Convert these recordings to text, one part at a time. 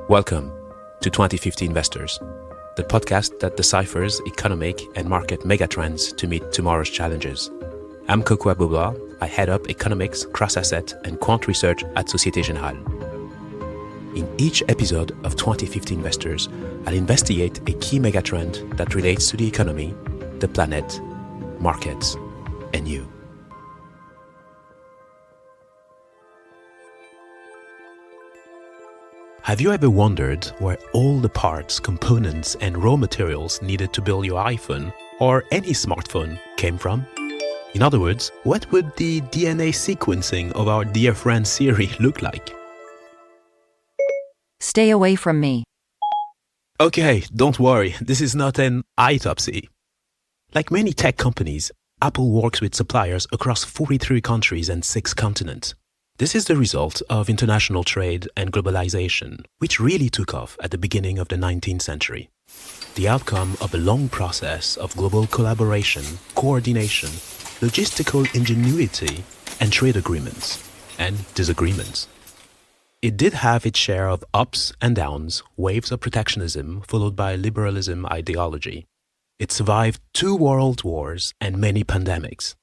Welcome to 2050 Investors, the podcast that deciphers economic and market megatrends to meet tomorrow's challenges. I'm Kokou Agbo-Bloua. I head up economics, cross-asset, and quant research at Société Générale. In each episode of 2050 Investors, I'll investigate a key megatrend that relates to the economy, the planet, markets, and you. Have you ever wondered where all the parts, components, and raw materials needed to build your iPhone or any smartphone came from? In other words, what would the DNA sequencing of our dear friend Siri look like? Stay away from me. Okay, don't worry, this is not an autopsy. Like many tech companies, Apple works with suppliers across 43 countries and 6 continents. This is the result of international trade and globalization, which really took off at the beginning of the 19th century. The outcome of a long process of global collaboration, coordination, logistical ingenuity, and trade agreements and disagreements. It did have its share of ups and downs, waves of protectionism followed by liberalism ideology. It survived 2 world wars and many pandemics.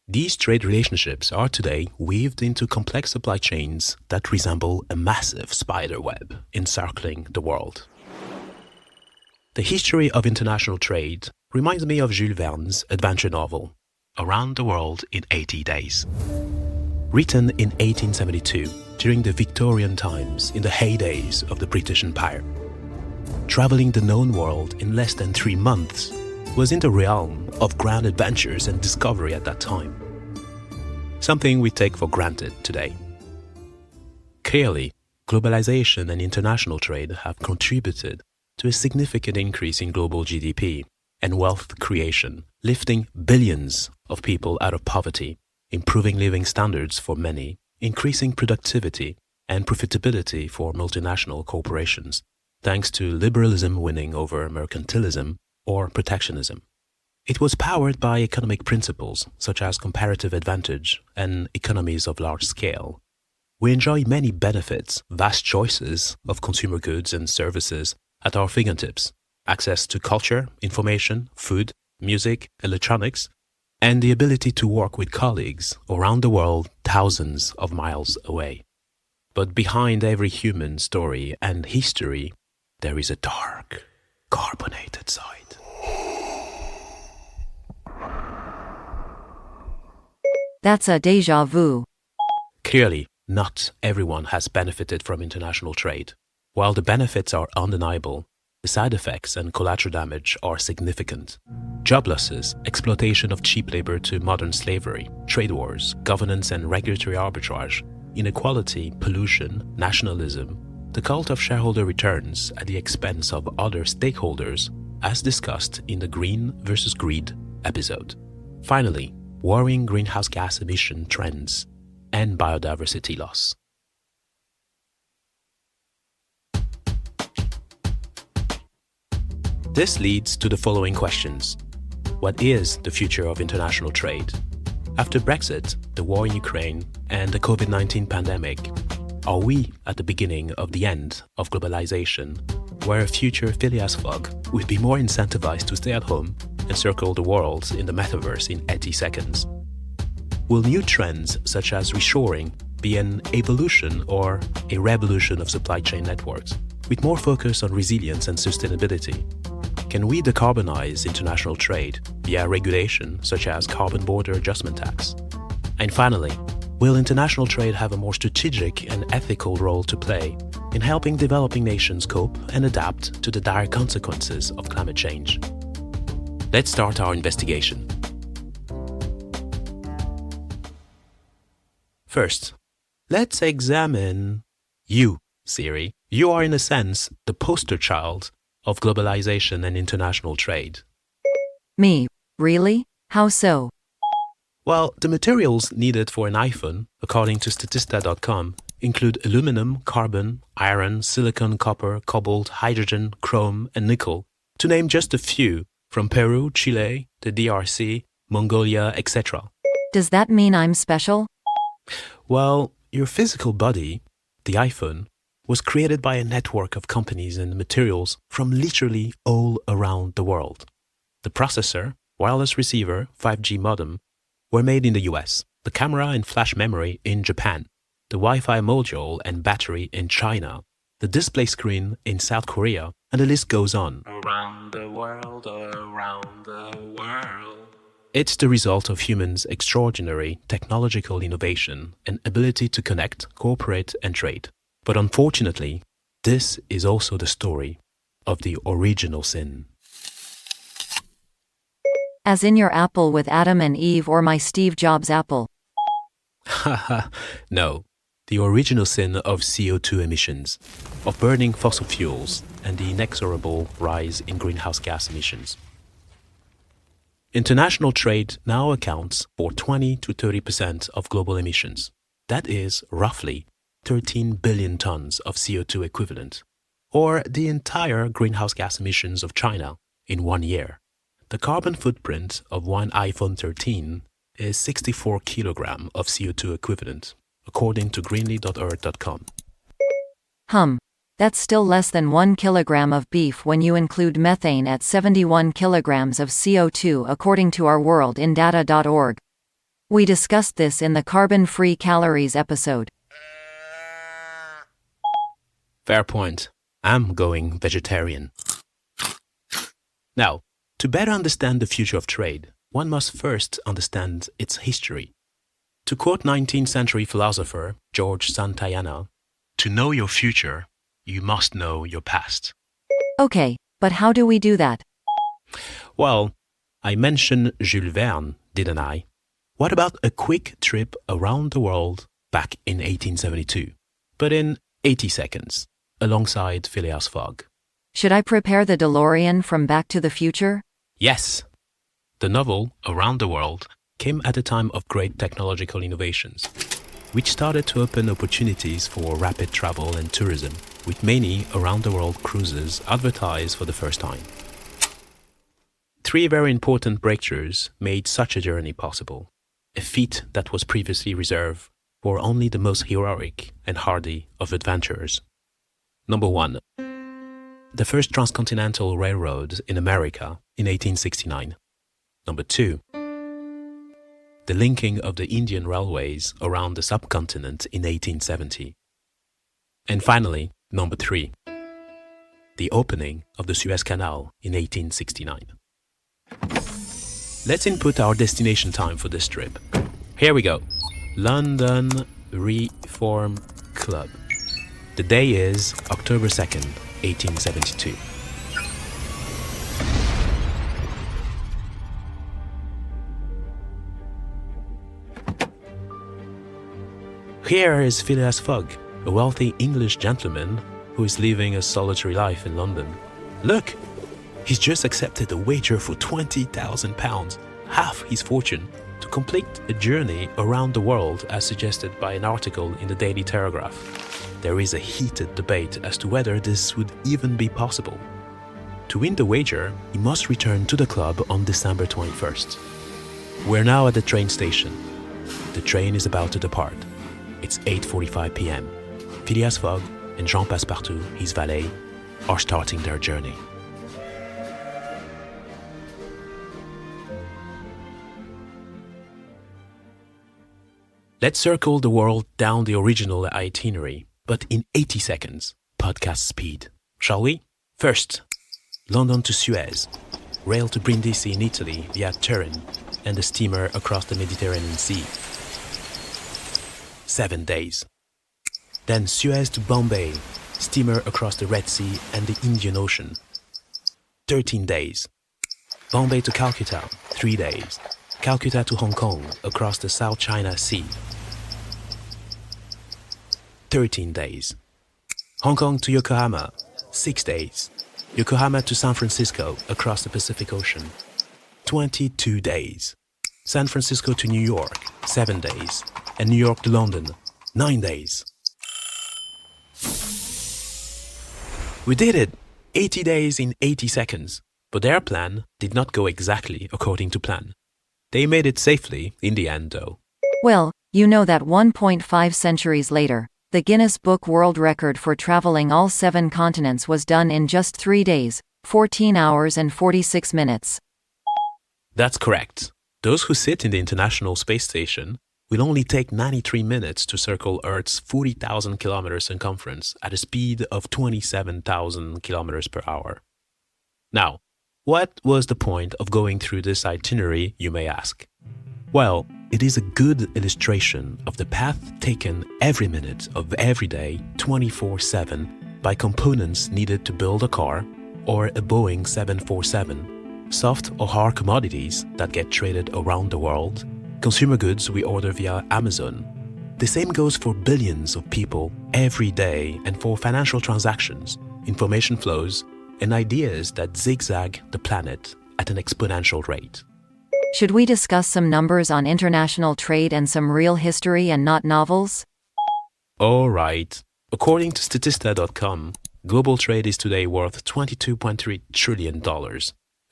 These trade relationships are today weaved into complex supply chains that resemble a massive spider web encircling the world. The history of international trade reminds me of Jules Verne's adventure novel, Around the World in 80 Days. Written in 1872, during the Victorian times in the heydays of the British Empire. Traveling the known world in less than 3 months was in the realm of grand adventures and discovery at that time. Something we take for granted today. Clearly, globalization and international trade have contributed to a significant increase in global GDP and wealth creation, lifting billions of people out of poverty, improving living standards for many, increasing productivity and profitability for multinational corporations, thanks to liberalism winning over mercantilism or protectionism. It was powered by economic principles such as comparative advantage and economies of large scale. We enjoy many benefits, vast choices of consumer goods and services at our fingertips, access to culture, information, food, music, electronics, and the ability to work with colleagues around the world thousands of miles away. But behind every human story and history, there is a dark, carbonated side. That's a déjà vu. Clearly, not everyone has benefited from international trade. While the benefits are undeniable, the side effects and collateral damage are significant. Job losses, exploitation of cheap labor to modern slavery, trade wars, governance and regulatory arbitrage, inequality, pollution, nationalism, the cult of shareholder returns at the expense of other stakeholders, as discussed in the Green versus Greed episode. Finally, worrying greenhouse gas emission trends and biodiversity loss. This leads to the following questions. What is the future of international trade? After Brexit, the war in Ukraine, and the COVID-19 pandemic, are we at the beginning of the end of globalization, where a future Phileas Fogg would be more incentivized to stay at home and circle the world in the metaverse in 80 seconds? Will new trends such as reshoring be an evolution or a revolution of supply chain networks, with more focus on resilience and sustainability? Can we decarbonize international trade via regulation such as carbon border adjustment tax? And finally, will international trade have a more strategic and ethical role to play in helping developing nations cope and adapt to the dire consequences of climate change? Let's start our investigation. First, let's examine you, Siri. You are in a sense the poster child of globalization and international trade. Me? Really? How so? Well, the materials needed for an iPhone, according to Statista.com, include aluminum, carbon, iron, silicon, copper, cobalt, hydrogen, chrome, and nickel, to name just a few, from Peru, Chile, the DRC, Mongolia, etc. Does that mean I'm special? Well, your physical body, the iPhone, was created by a network of companies and materials from literally all around the world. The processor, wireless receiver, 5G modem were made in the US, the camera and flash memory in Japan, the Wi-Fi module and battery in China, the display screen in South Korea, and the list goes on. Around the world, around the world. It's the result of humans' extraordinary technological innovation and ability to connect, cooperate, and trade. But unfortunately, this is also the story of the original sin. As in your apple with Adam and Eve or my Steve Jobs apple. Haha, no. The original sin of CO2 emissions, of burning fossil fuels, and the inexorable rise in greenhouse gas emissions. International trade now accounts for 20 to 30% of global emissions. That is roughly 13 billion tons of CO2 equivalent, or the entire greenhouse gas emissions of China in 1 year. The carbon footprint of one iPhone 13 is 64 kilograms of CO2 equivalent, according to greenly.earth.com. That's still less than 1 kilogram of beef when you include methane at 71 kilograms of CO2 according to ourworldindata.org. We discussed this in the carbon-free calories episode. Fair point. I'm going vegetarian. Now, to better understand the future of trade, one must first understand its history. To quote 19th century philosopher George Santayana, to know your future, you must know your past. Okay, but how do we do that? Well, I mentioned Jules Verne, didn't I? What about a quick trip around the world back in 1872, but in 80 seconds, alongside Phileas Fogg? Should I prepare the DeLorean from Back to the Future? Yes. The novel Around the World came at a time of great technological innovations, which started to open opportunities for rapid travel and tourism, with many around-the-world cruises advertised for the first time. 3 very important breakthroughs made such a journey possible, a feat that was previously reserved for only the most heroic and hardy of adventurers. Number 1. The first transcontinental railroad in America in 1869. Number 2. The linking of the Indian railways around the subcontinent in 1870. And finally, number 3. The opening of the Suez Canal in 1869. Let's input our destination time for this trip. Here we go. London Reform Club. The day is October 2nd, 1872. Here is Phileas Fogg, a wealthy English gentleman who is living a solitary life in London. Look, he's just accepted a wager for £20,000, half his fortune, to complete a journey around the world as suggested by an article in the Daily Telegraph. There is a heated debate as to whether this would even be possible. To win the wager, he must return to the club on December 21st. We're now at the train station. The train is about to depart. It's 8:45 p.m. Phileas Fogg and Jean Passepartout, his valet, are starting their journey. Let's circle the world down the original itinerary, but in 80 seconds, podcast speed. Shall we? First, London to Suez, rail to Brindisi in Italy via Turin, and a steamer across the Mediterranean Sea. 7 days. Then Suez to Bombay, steamer across the Red Sea and the Indian Ocean. 13 days. Bombay to Calcutta, 3 days. Calcutta to Hong Kong, across the South China Sea. 13 days. Hong Kong to Yokohama, 6 days. Yokohama to San Francisco, across the Pacific Ocean. 22 days. San Francisco to New York, 7 days. And New York to London, 9 days. We did it! 80 days in 80 seconds. But their plan did not go exactly according to plan. They made it safely in the end, though. Well, you know that 1.5 centuries later, The Guinness Book World Record for traveling all 7 continents was done in just 3 days, 14 hours and 46 minutes. That's correct. Those who sit in the International Space Station will only take 93 minutes to circle Earth's 40,000 kilometers circumference at a speed of 27,000 kilometers per hour. Now, what was the point of going through this itinerary, you may ask? Well, it is a good illustration of the path taken every minute of every day, 24/7, by components needed to build a car or a Boeing 747, soft or hard commodities that get traded around the world, consumer goods we order via Amazon. The same goes for billions of people every day and for financial transactions, information flows, and ideas that zigzag the planet at an exponential rate. Should we discuss some numbers on international trade and some real history and not novels? All right. According to Statista.com, global trade is today worth $22.3 trillion,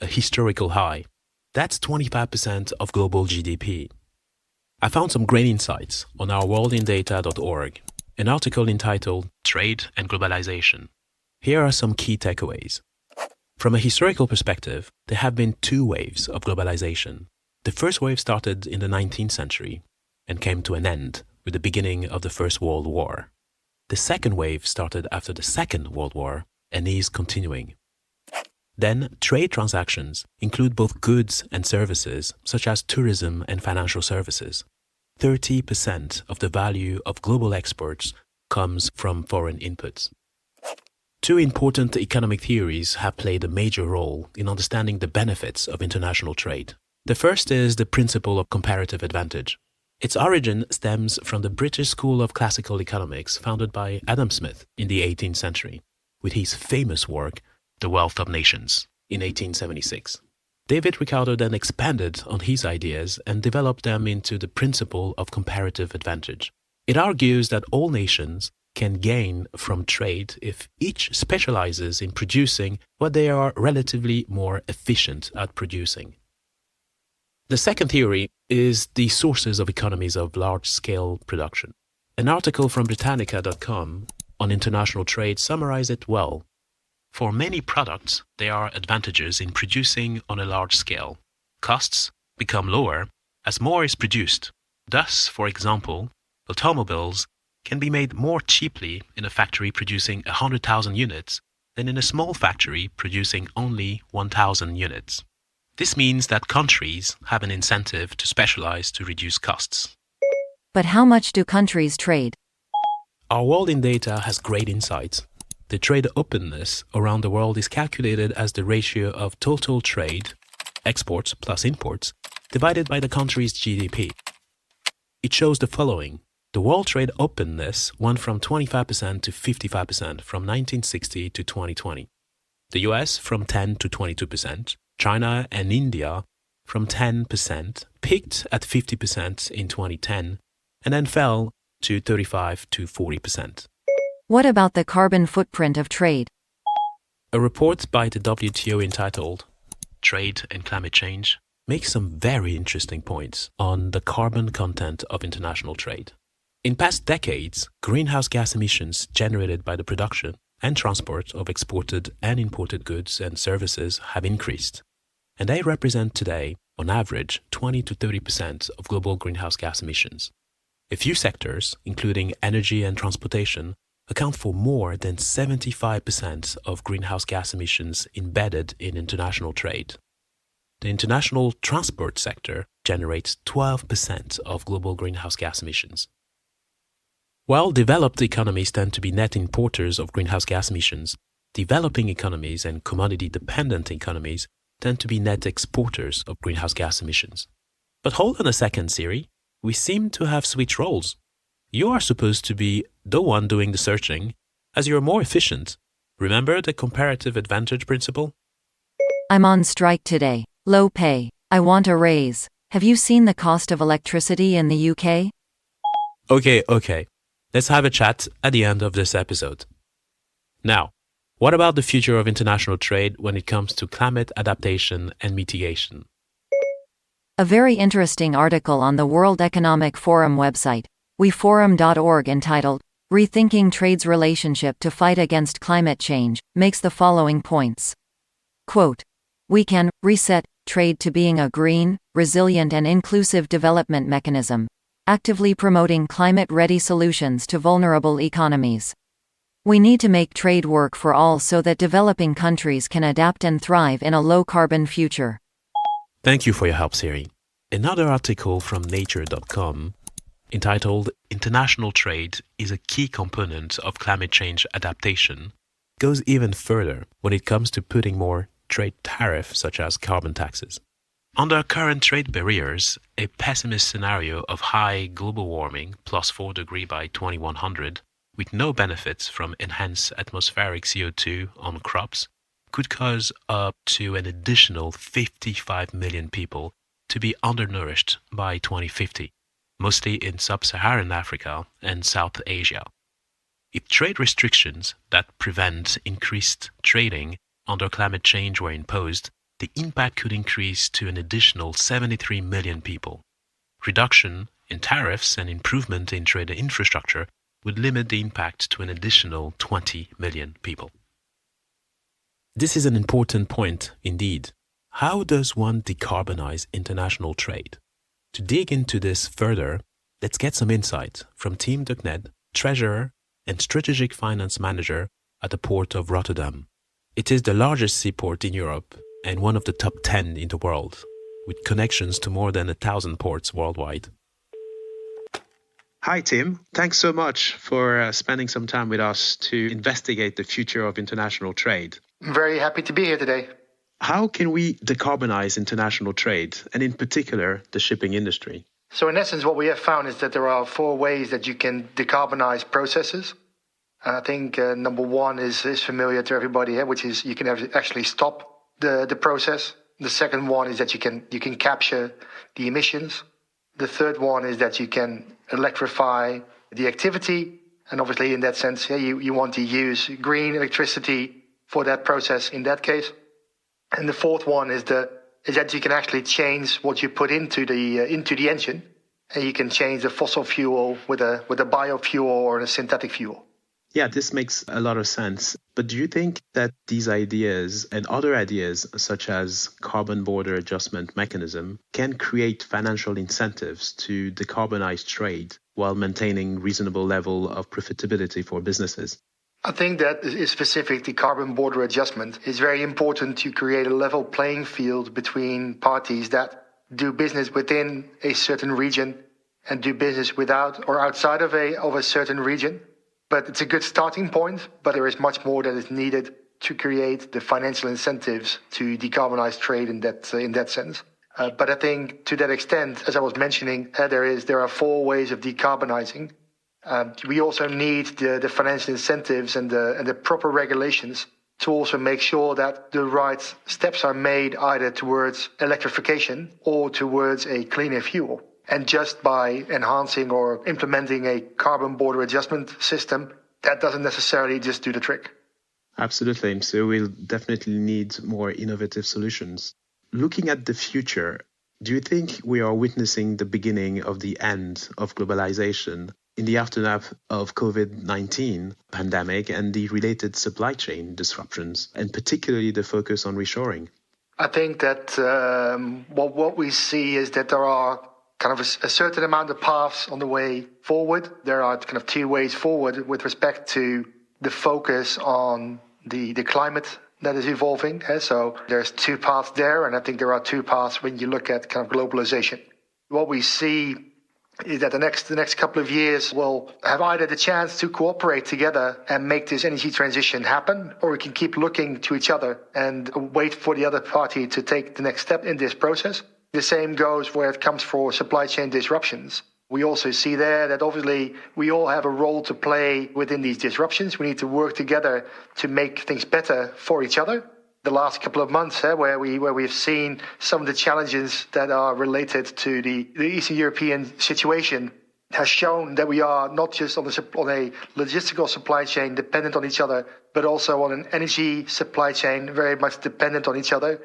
a historical high. That's 25% of global GDP. I found some great insights on our worldindata.org, an article entitled Trade and Globalization. Here are some key takeaways. From a historical perspective, there have been 2 waves of globalization. The first wave started in the 19th century and came to an end with the beginning of the First World War. The second wave started after the Second World War and is continuing. Then, trade transactions include both goods and services, such as tourism and financial services. 30% of the value of global exports comes from foreign inputs. 2 important economic theories have played a major role in understanding the benefits of international trade. The first is the principle of comparative advantage. Its origin stems from the British School of Classical Economics founded by Adam Smith in the 18th century, with his famous work, The Wealth of Nations, in 1876. David Ricardo then expanded on his ideas and developed them into the principle of comparative advantage. It argues that all nations can gain from trade if each specializes in producing what they are relatively more efficient at producing. The second theory is the sources of economies of large-scale production. An article from Britannica.com on international trade summarizes it well. For many products, there are advantages in producing on a large scale. Costs become lower as more is produced. Thus, for example, automobiles can be made more cheaply in a factory producing 100,000 units than in a small factory producing only 1,000 units. This means that countries have an incentive to specialize to reduce costs. But how much do countries trade? Our World in Data has great insights. The trade openness around the world is calculated as the ratio of total trade, exports plus imports, divided by the country's GDP. It shows the following. The world trade openness went from 25% to 55% from 1960 to 2020. The US from 10 to 22%, China and India from 10%, peaked at 50% in 2010, and then fell to 35 to 40%. What about the carbon footprint of trade? A report by the WTO entitled Trade and Climate Change makes some very interesting points on the carbon content of international trade. In past decades, greenhouse gas emissions generated by the production and transport of exported and imported goods and services have increased, and they represent today, on average, 20 to 30% of global greenhouse gas emissions. A few sectors, including energy and transportation, account for more than 75% of greenhouse gas emissions embedded in international trade. The international transport sector generates 12% of global greenhouse gas emissions. While developed economies tend to be net importers of greenhouse gas emissions, developing economies and commodity-dependent economies tend to be net exporters of greenhouse gas emissions. But hold on a second, Siri. We seem to have switched roles. You are supposed to be the one doing the searching, as you're more efficient. Remember the comparative advantage principle? I'm on strike today. Low pay. I want a raise. Have you seen the cost of electricity in the UK? Okay. Let's have a chat at the end of this episode. Now, what about the future of international trade when it comes to climate adaptation and mitigation? A very interesting article on the World Economic Forum website, weforum.org, entitled, Rethinking Trade's Relationship to Fight Against Climate Change, makes the following points. Quote, "We can reset trade to being a green, resilient and inclusive development mechanism, actively promoting climate-ready solutions to vulnerable economies. We need to make trade work for all so that developing countries can adapt and thrive in a low-carbon future." Thank you for your help, Siri. Another article from nature.com entitled "International Trade is a Key Component of Climate Change Adaptation" goes even further when it comes to putting more trade tariffs such as carbon taxes. Under current trade barriers, a pessimist scenario of high global warming plus 4 degrees by 2100 with no benefits from enhanced atmospheric CO2 on crops could cause up to an additional 55 million people to be undernourished by 2050, mostly in sub-Saharan Africa and South Asia. If trade restrictions that prevent increased trading under climate change were imposed, the impact could increase to an additional 73 million people. Reduction in tariffs and improvement in trade infrastructure would limit the impact to an additional 20 million people. This is an important point indeed. How does one decarbonize international trade? To dig into this further, let's get some insight from Team Knegt, Treasurer and Strategic Finance Manager at the Port of Rotterdam. It is the largest seaport in Europe and one of the top 10 in the world, with connections to more than 1,000 ports worldwide. Hi, Tim. Thanks so much for spending some time with us to investigate the future of international trade. I'm very happy to be here today. How can we decarbonize international trade, and in particular, the shipping industry? So in essence, what we have found is that there are 4 ways that you can decarbonize processes. I think number 1 is familiar to everybody here, which is you can actually stop the process. The second one is that you can capture the emissions. The third one is that you can electrify the activity. And obviously in that sense, you want to use green electricity for that process in that case. And the fourth one is that you can actually change what you put into the engine. And you can change the fossil fuel with a biofuel or a synthetic fuel. Yeah, this makes a lot of sense. But do you think that these ideas and other ideas, such as carbon border adjustment mechanism, can create financial incentives to decarbonize trade while maintaining reasonable level of profitability for businesses? I think that is specific to carbon border adjustment. It's very important to create a level playing field between parties that do business within a certain region and do business without or outside of a certain region. But it's a good starting point, but there is much more that is needed to create the financial incentives to decarbonize trade in that sense. But I think to that extent, as I was mentioning, there are 4 ways of decarbonizing. We also need the financial incentives and the proper regulations to also make sure that the right steps are made either towards electrification or towards a cleaner fuel. And just by enhancing or implementing a carbon border adjustment system, that doesn't necessarily just do the trick. Absolutely. So we'll definitely need more innovative solutions. Looking at the future, do you think we are witnessing the beginning of the end of globalization in the aftermath of COVID-19 pandemic and the related supply chain disruptions, and particularly the focus on reshoring? I think that what we see is that there are kind of a certain amount of paths on the way forward. There are kind of 2 ways forward with respect to the focus on the climate that is evolving. So there's 2 paths there, and I think there are 2 paths when you look at kind of globalization. What we see is that the next couple of years will have either the chance to cooperate together and make this energy transition happen, or we can keep looking to each other and wait for the other party to take the next step in this process. The same goes where it comes for supply chain disruptions. We also see there that obviously we all have a role to play within these disruptions. We need to work together to make things better for each other. The last couple of months, where we've seen some of the challenges that are related to the Eastern European situation, has shown that we are not just on a logistical supply chain dependent on each other, but also on an energy supply chain very much dependent on each other.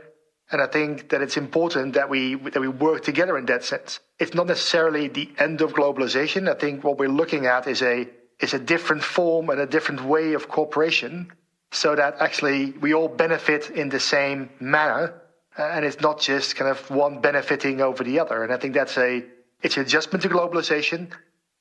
And I think that it's important that we work together in that sense. It's not necessarily the end of globalization. I think what we're looking at is a a different form and a different way of cooperation, so that actually we all benefit in the same manner, and it's not just kind of one benefiting over the other. And I think it's an adjustment to globalization.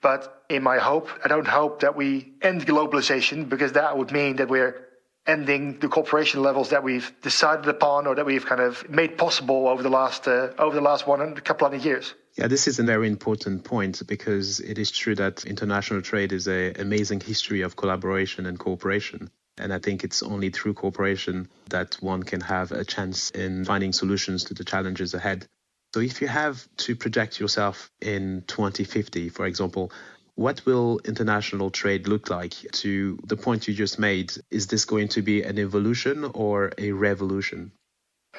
But in my hope, I don't hope that we end globalization, because that would mean that we're ending the cooperation levels that we've decided upon or that we've kind of made possible over the last couple of years. Yeah, this is a very important point, because it is true that international trade is an amazing history of collaboration and cooperation. And I think it's only through cooperation that one can have a chance in finding solutions to the challenges ahead. So if you have to project yourself in 2050, for example, what will international trade look like? To the point you just made, is this going to be an evolution or a revolution?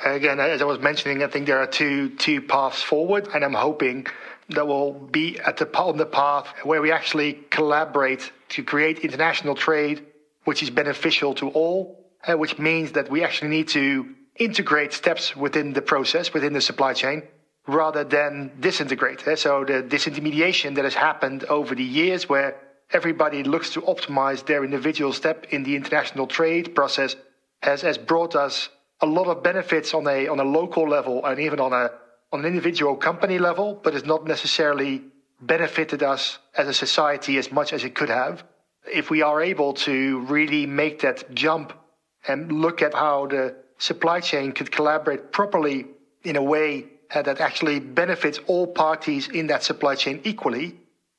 Again, as I was mentioning, I think there are two paths forward, and I'm hoping that we'll be on the path where we actually collaborate to create international trade, which is beneficial to all, which means that we actually need to integrate steps within the process, within the supply chain, rather than disintegrate. So the disintermediation that has happened over the years, where everybody looks to optimize their individual step in the international trade process, has brought us a lot of benefits on a local level and even on an individual company level, but has not necessarily benefited us as a society as much as it could have. If we are able to really make that jump and look at how the supply chain could collaborate properly in a way that actually benefits all parties in that supply chain equally,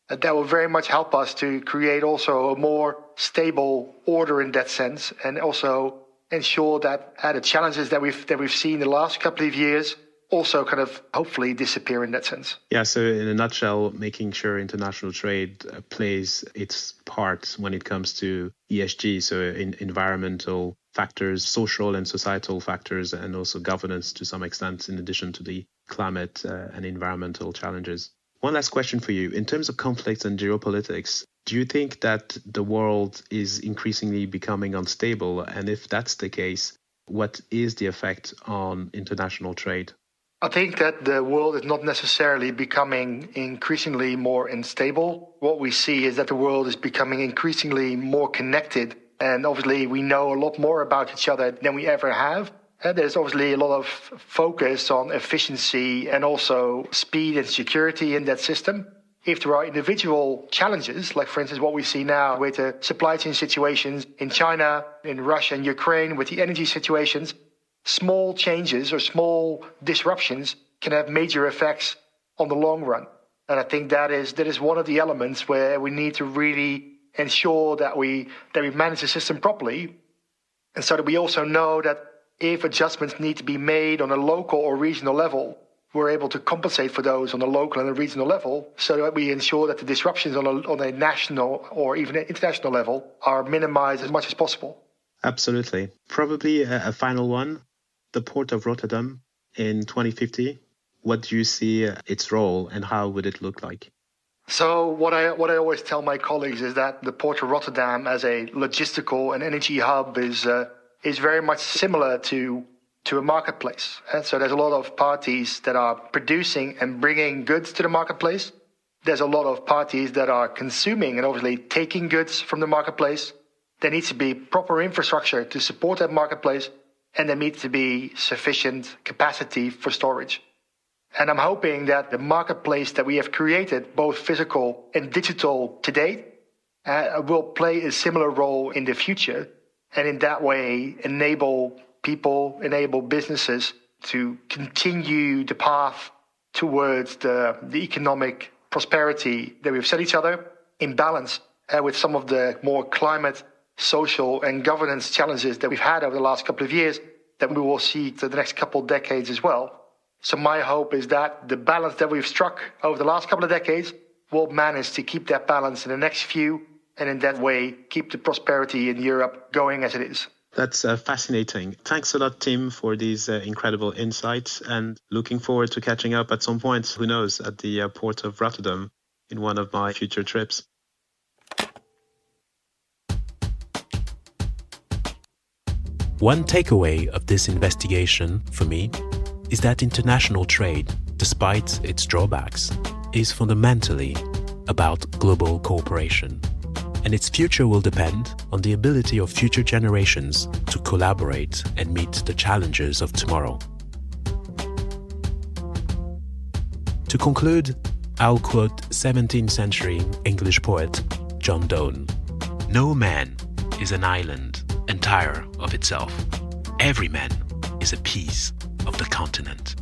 that will very much help us to create also a more stable order in that sense, and also ensure that the challenges that we've seen the last couple of years also kind of hopefully disappear in that sense. Yeah, so in a nutshell, making sure international trade plays its part when it comes to ESG, so in environmental factors, social and societal factors, and also governance to some extent, in addition to the climate and environmental challenges. One last question for you. In terms of conflicts and geopolitics, do you think that the world is increasingly becoming unstable? And if that's the case, what is the effect on international trade? I think that the world is not necessarily becoming increasingly more unstable. What we see is that the world is becoming increasingly more connected. And obviously, we know a lot more about each other than we ever have. And there's obviously a lot of focus on efficiency and also speed and security in that system. If there are individual challenges, like for instance what we see now with the supply chain situations in China, in Russia and Ukraine, with the energy situations, small changes or small disruptions can have major effects on the long run. And I think that is one of the elements where we need to really ensure that we manage the system properly, and so that we also know that if adjustments need to be made on a local or regional level, we're able to compensate for those on a local and a regional level, so that we ensure that the disruptions on a national or even an international level are minimized as much as possible. Absolutely. Probably a final one. The Port of Rotterdam in 2050. What do you see its role, and how would it look like? So what I always tell my colleagues is that the Port of Rotterdam as a logistical and energy hub is very much similar to a marketplace. And so there's a lot of parties that are producing and bringing goods to the marketplace. There's a lot of parties that are consuming and obviously taking goods from the marketplace. There needs to be proper infrastructure to support that marketplace, and there needs to be sufficient capacity for storage. And I'm hoping that the marketplace that we have created, both physical and digital to date, will play a similar role in the future, and in that way enable people, enable businesses to continue the path towards the economic prosperity that we've set each other, in balance with some of the more climate, social and governance challenges that we've had over the last couple of years, that we will see for the next couple of decades as well. So my hope is that the balance that we've struck over the last couple of decades will manage to keep that balance in the next few, and in that way keep the prosperity in Europe going as it is. That's fascinating. Thanks a lot, Tim, for these incredible insights, and looking forward to catching up at some point, who knows, at the Port of Rotterdam in one of my future trips. One takeaway of this investigation for me is that international trade, despite its drawbacks, is fundamentally about global cooperation. and its future will depend on the ability of future generations to collaborate and meet the challenges of tomorrow. To conclude, I'll quote 17th century English poet John Donne. "No man is an island entire of itself. Every man is a piece of the continent."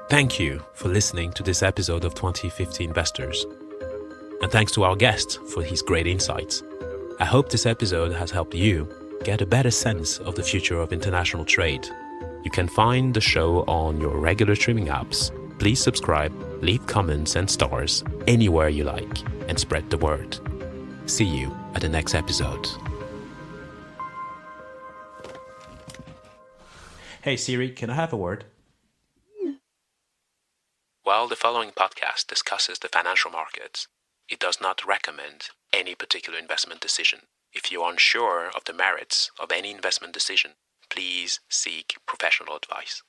Thank you for listening to this episode of 2050 Investors. And thanks to our guest for his great insights. I hope this episode has helped you get a better sense of the future of international trade. You can find the show on your regular streaming apps. Please subscribe, leave comments and stars anywhere you like, and spread the word. See you at the next episode. Hey Siri, can I have a word? While the following podcast discusses the financial markets, it does not recommend any particular investment decision. If you are unsure of the merits of any investment decision, please seek professional advice.